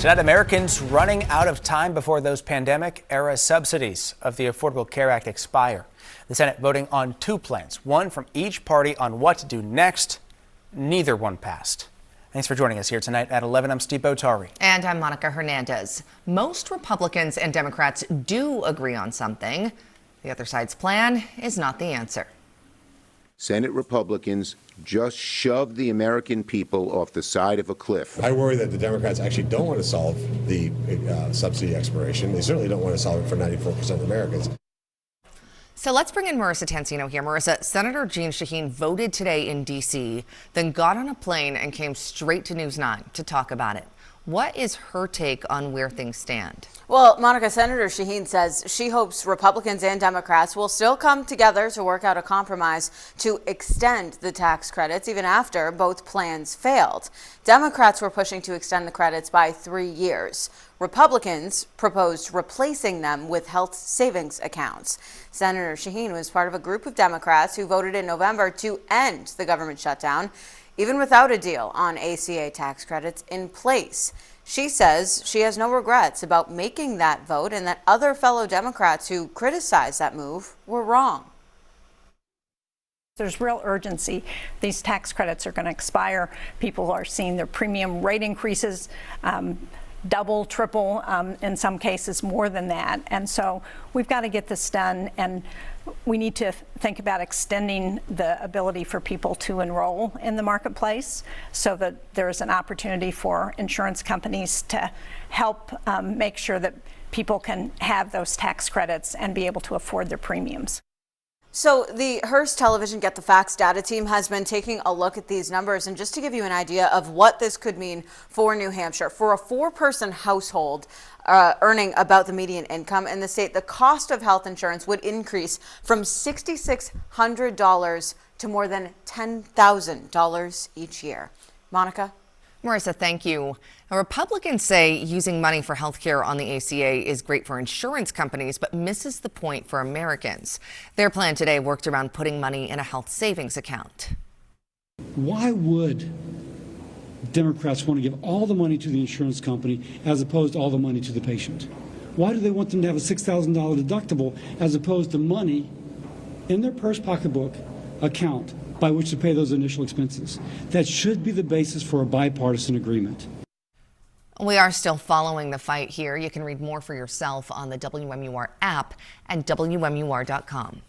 Tonight, Americans running out of time before those pandemic-era subsidies of the Affordable Care Act expire. The Senate voting on two plans, one from each party on what to do next. Neither one passed. Thanks for joining us here tonight at 11. I'm Steve Botari. And I'm Monica Hernandez. Most Republicans and Democrats do agree on something. The other side's plan is not the answer. Senate Republicans just shoved the American people off the side of a cliff. I worry that the Democrats actually don't want to solve the subsidy expiration. They certainly don't want to solve it for 94% of Americans. So let's bring in Marissa Tansino here. Marissa, Senator Jeanne Shaheen voted today in D.C., then got on a plane and came straight to News 9 to talk about it. What is her take on where things stand? Well, Monica, Senator Shaheen says she hopes Republicans and Democrats will still come together to work out a compromise to extend the tax credits even after both plans failed. Democrats were pushing to extend the credits by 3 years. Republicans proposed replacing them with health savings accounts. Senator Shaheen was part of a group of Democrats who voted in November to end the government shutdown, even without a deal on ACA tax credits in place. She says she has no regrets about making that vote and that other fellow Democrats who criticized that move were wrong. There's real urgency. These tax credits are going to expire. People are seeing their premium rate increases double, triple, in some cases more than that. And so we've got to get this done, and we need to think about extending the ability for people to enroll in the marketplace so that there is an opportunity for insurance companies to help make sure that people can have those tax credits and be able to afford their premiums. So the Hearst Television Get the Facts data team has been taking a look at these numbers, and just to give you an idea of what this could mean for New Hampshire, for a 4-person household earning about the median income in the state, the cost of health insurance would increase from $6,600 to more than $10,000 each year. Monica? Marissa, thank you. Now, Republicans say using money for health care on the ACA is great for insurance companies, but misses the point for Americans. Their plan today worked around putting money in a health savings account. Why would Democrats want to give all the money to the insurance company as opposed to all the money to the patient? Why do they want them to have a $6,000 deductible as opposed to money in their purse pocketbook account by which to pay those initial expenses? That should be the basis for a bipartisan agreement. We are still following the fight here. You can read more for yourself on the WMUR app and WMUR.com.